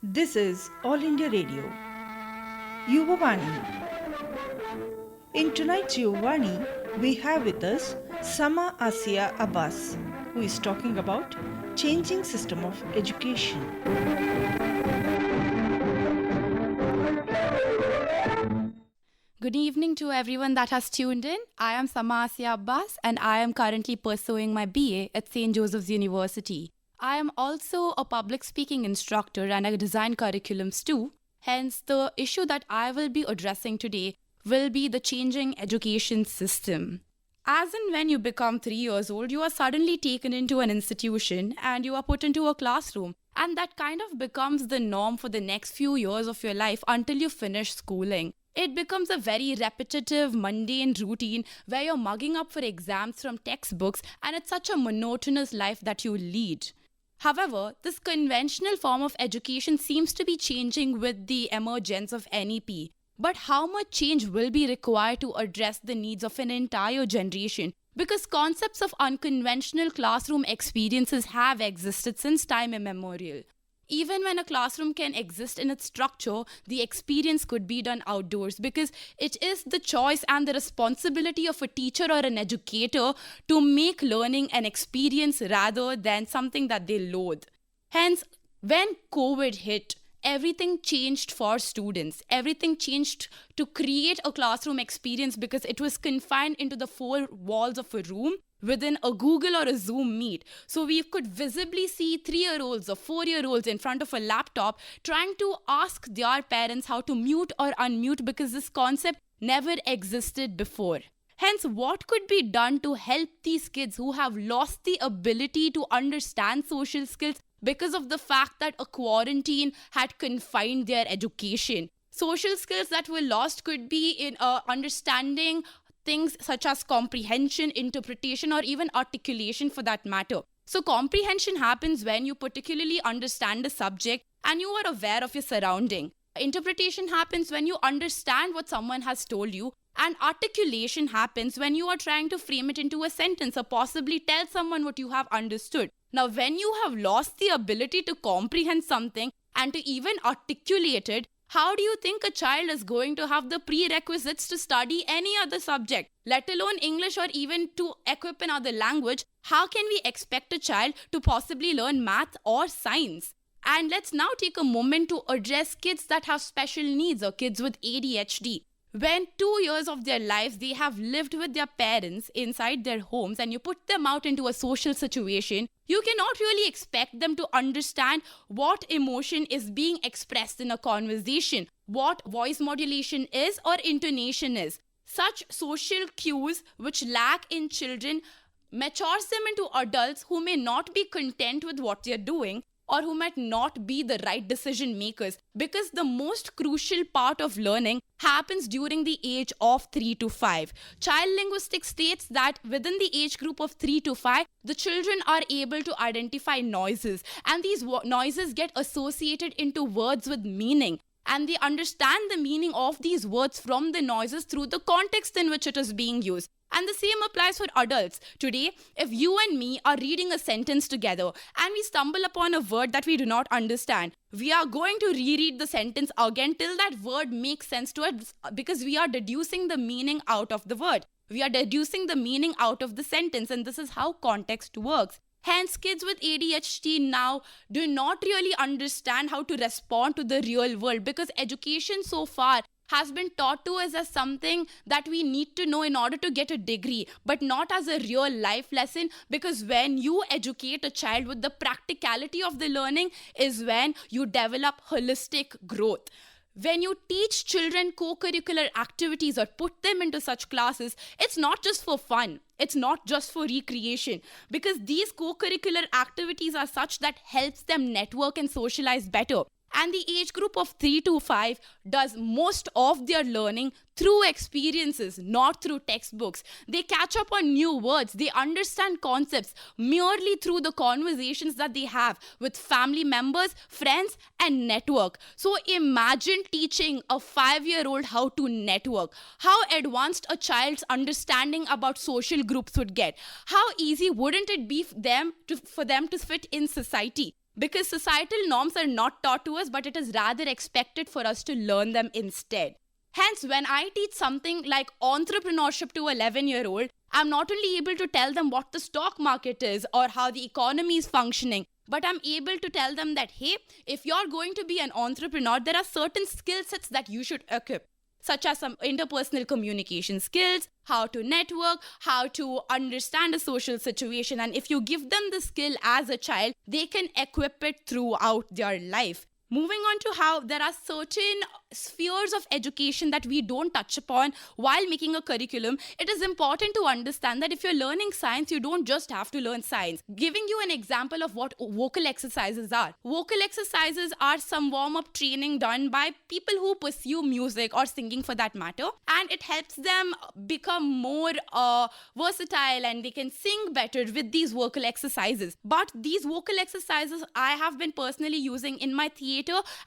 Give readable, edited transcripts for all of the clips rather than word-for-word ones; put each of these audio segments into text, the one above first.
This is All India Radio. Yuvavani. In tonight's Yuvavani, we have with us Samah Assia Abbas, who is talking about changing system of education. Good evening to everyone that has tuned in. I am Samah Assia Abbas and I am currently pursuing my BA at St. Joseph's University. I am also a public speaking instructor and I design curriculums too. Hence, the issue that I will be addressing today will be the changing education system. As and when you become 3 years old, you are suddenly taken into an institution and you are put into a classroom. And that kind of becomes the norm for the next few years of your life until you finish schooling. It becomes a very repetitive, mundane routine where you're mugging up for exams from textbooks and it's such a monotonous life that you lead. However, this conventional form of education seems to be changing with the emergence of NEP. But how much change will be required to address the needs of an entire generation? Because concepts of unconventional classroom experiences have existed since time immemorial. Even when a classroom can exist in its structure, the experience could be done outdoors because it is the choice and the responsibility of a teacher or an educator to make learning an experience rather than something that they loathe. Hence, when COVID hit, everything changed for students. Everything changed to create a classroom experience because it was confined into the four walls of a room within a Google or a Zoom meet. So we could visibly see 3-year-olds or 4-year-olds in front of a laptop trying to ask their parents how to mute or unmute because this concept never existed before. Hence, what could be done to help these kids who have lost the ability to understand social skills because of the fact that a quarantine had confined their education? Social skills that were lost could be in understanding things such as comprehension, interpretation, or even articulation for that matter. So comprehension happens when you particularly understand the subject and you are aware of your surrounding. Interpretation happens when you understand what someone has told you, and articulation happens when you are trying to frame it into a sentence or possibly tell someone what you have understood. Now, when you have lost the ability to comprehend something and to even articulate it, how do you think a child is going to have the prerequisites to study any other subject, let alone English or even to equip another language? How can we expect a child to possibly learn math or science? And let's now take a moment to address kids that have special needs or kids with ADHD. When 2 years of their lives they have lived with their parents inside their homes and you put them out into a social situation, you cannot really expect them to understand what emotion is being expressed in a conversation, what voice modulation is or intonation is. Such social cues which lack in children matures them into adults who may not be content with what they're doing or who might not be the right decision makers, because the most crucial part of learning happens during the age of 3 to 5. Child linguistics states that within the age group of 3 to 5, the children are able to identify noises, and these noises get associated into words with meaning. And they understand the meaning of these words from the noises through the context in which it is being used. And the same applies for adults. Today, if you and me are reading a sentence together and we stumble upon a word that we do not understand, we are going to reread the sentence again till that word makes sense to us because we are deducing the meaning out of the word. We are deducing the meaning out of the sentence, and this is how context works. Hence, kids with ADHD now do not really understand how to respond to the real world because education so far has been taught to us as something that we need to know in order to get a degree, but not as a real life lesson, because when you educate a child with the practicality of the learning is when you develop holistic growth. When you teach children co-curricular activities or put them into such classes, it's not just for fun. It's not just for recreation, because these co-curricular activities are such that helps them network and socialize better. And the age group of 3 to 5 does most of their learning through experiences, not through textbooks. They catch up on new words. They understand concepts merely through the conversations that they have with family members, friends, and network. So imagine teaching a 5-year-old how to network. How advanced a child's understanding about social groups would get. How easy wouldn't it be for them to fit in society? because societal norms are not taught to us, but it is rather expected for us to learn them instead. Hence, when I teach something like entrepreneurship to an 11-year-old, I'm not only able to tell them what the stock market is or how the economy is functioning, but I'm able to tell them that, hey, if you're going to be an entrepreneur, there are certain skill sets that you should equip, such as some interpersonal communication skills, how to network, how to understand a social situation. And if you give them the skill as a child, they can equip it throughout their life. Moving on to how there are certain spheres of education that we don't touch upon while making a curriculum, it is important to understand that if you're learning science, you don't just have to learn science. Giving you an example of what vocal exercises are. Vocal exercises are some warm-up training done by people who pursue music or singing for that matter, and it helps them become more versatile and they can sing better with these vocal exercises. But these vocal exercises I have been personally using in my theater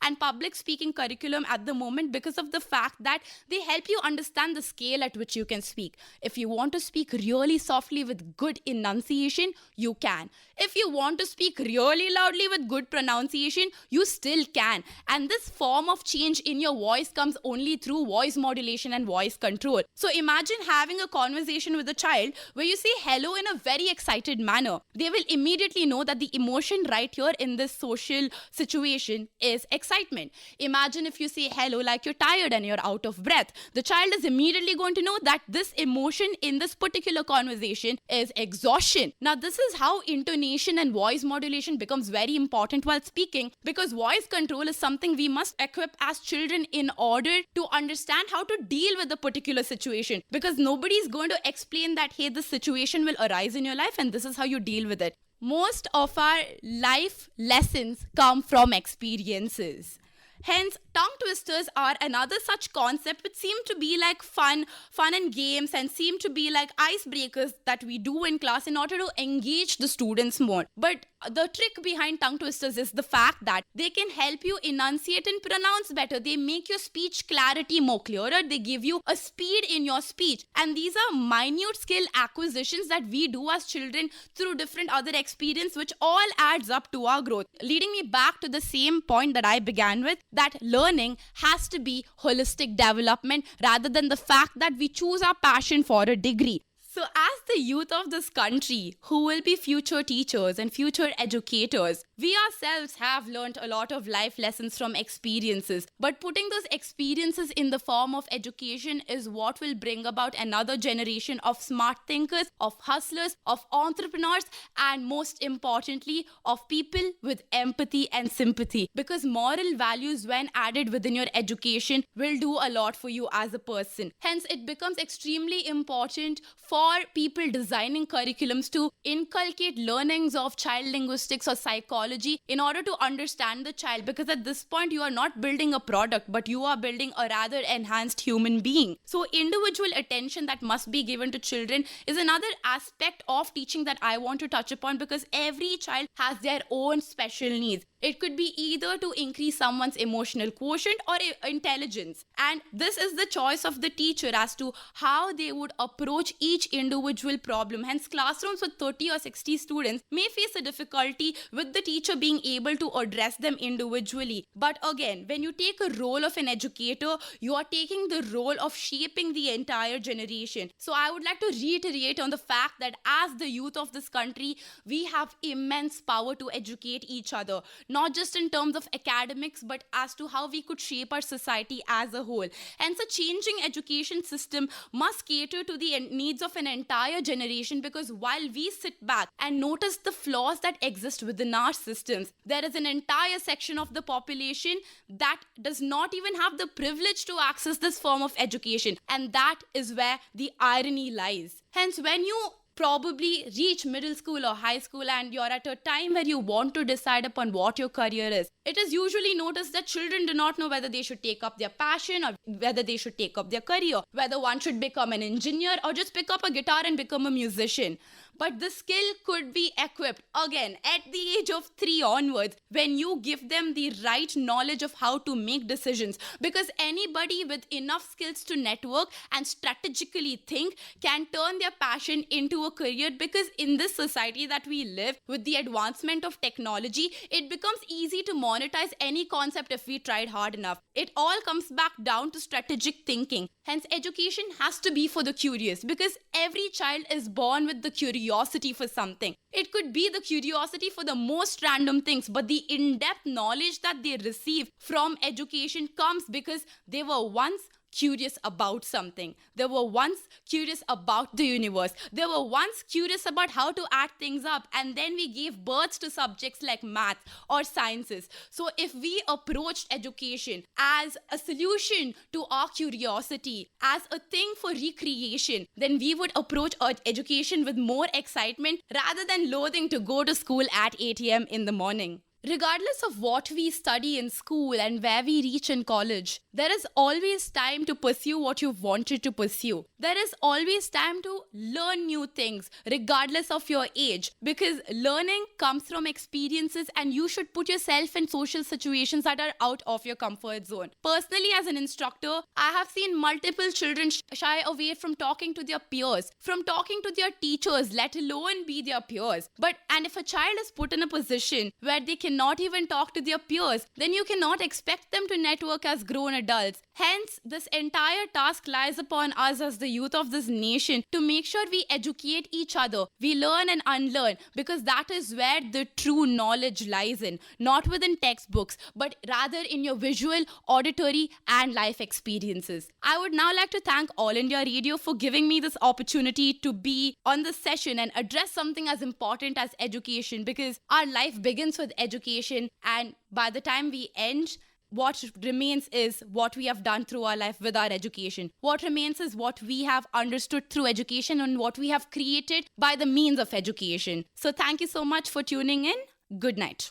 and public speaking curriculum at the moment because of the fact that they help you understand the scale at which you can speak. If you want to speak really softly with good enunciation, you can. If you want to speak really loudly with good pronunciation, you still can. And this form of change in your voice comes only through voice modulation and voice control. So imagine having a conversation with a child where you say hello in a very excited manner. They will immediately know that the emotion right here in this social situation is excitement. Imagine if you say hello like you're tired and you're out of breath. The child is immediately going to know that this emotion in this particular conversation is exhaustion. Now, this is how intonation and voice modulation becomes very important while speaking, because voice control is something we must equip as children in order to understand how to deal with the particular situation, because nobody is going to explain that, hey, this situation will arise in your life and this is how you deal with it. Most of our life lessons come from experiences. Hence, tongue twisters are another such concept which seem to be like fun and games, and seem to be like icebreakers that we do in class in order to engage the students more. But the trick behind tongue twisters is the fact that they can help you enunciate and pronounce better. They make your speech clarity more clearer. They give you a speed in your speech. And these are minute skill acquisitions that we do as children through different other experience, which all adds up to our growth. Leading me back to the same point that I began with, that learning has to be holistic development rather than the fact that we choose our passion for a degree. So as the youth of this country, who will be future teachers and future educators, we ourselves have learned a lot of life lessons from experiences. But putting those experiences in the form of education is what will bring about another generation of smart thinkers, of hustlers, of entrepreneurs, and most importantly, of people with empathy and sympathy. Because moral values, when added within your education, will do a lot for you as a person. Hence, it becomes extremely important for people designing curriculums to inculcate learnings of child linguistics or psychology in order to understand the child, because at this point you are not building a product, but you are building a rather enhanced human being. So individual attention that must be given to children is another aspect of teaching that I want to touch upon, because every child has their own special needs. It could be either to increase someone's emotional quotient or intelligence. And this is the choice of the teacher as to how they would approach each individual problem. Hence, classrooms with 30 or 60 students may face a difficulty with the teacher being able to address them individually. But again, when you take a role of an educator, you are taking the role of shaping the entire generation. So I would like to reiterate on the fact that as the youth of this country, we have immense power to educate each other. Not just in terms of academics, but as to how we could shape our society as a whole. Hence, a changing education system must cater to the needs of an entire generation, because while we sit back and notice the flaws that exist within our systems, there is an entire section of the population that does not even have the privilege to access this form of education. And that is where the irony lies. Hence, when you probably reach middle school or high school and you're at a time where you want to decide upon what your career is, it is usually noticed that children do not know whether they should take up their passion or whether they should take up their career, whether one should become an engineer or just pick up a guitar and become a musician. but the skill could be equipped again at the age of 3 onwards when you give them the right knowledge of how to make decisions. Because anybody with enough skills to network and strategically think can turn their passion into a career, because in this society that we live, with the advancement of technology, it becomes easy to monetize any concept if we tried hard enough. It all comes back down to strategic thinking. Hence, education has to be for the curious, because every child is born with the curiosity for something. It could be the curiosity for the most random things, but the in-depth knowledge that they receive from education comes because they were once curious about something. They were once curious about the universe. They were once curious about how to add things up, and then we gave birth to subjects like math or sciences. So if we approached education as a solution to our curiosity, as a thing for recreation, then we would approach our education with more excitement rather than loathing to go to school at 8 a.m. in the morning. Regardless of what we study in school and where we reach in college, there is always time to pursue what you've wanted to pursue. There is always time to learn new things, regardless of your age, because learning comes from experiences, and you should put yourself in social situations that are out of your comfort zone. Personally, as an instructor, I have seen multiple children shy away from talking to their peers, from talking to their teachers, let alone be their peers. And if a child is put in a position where they cannot even talk to their peers, then you cannot expect them to network as grown adults. Hence, this entire task lies upon us as the youth of this nation to make sure we educate each other, we learn and unlearn, because that is where the true knowledge lies in, not within textbooks, but rather in your visual, auditory, and life experiences. I would now like to thank All India Radio for giving me this opportunity to be on this session and address something as important as education, because our life begins with education, and by the time we end, what remains is what we have done through our life with our education. What remains is what we have understood through education and what we have created by the means of education. So thank you so much for tuning in. Good night.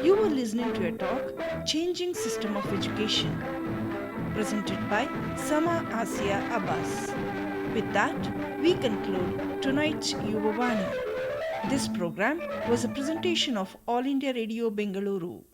You were listening to a talk, Changing System of Education, presented by Samah Assia Abbas. With that, we conclude tonight's Yuvavani. This program was a presentation of All India Radio Bangalore.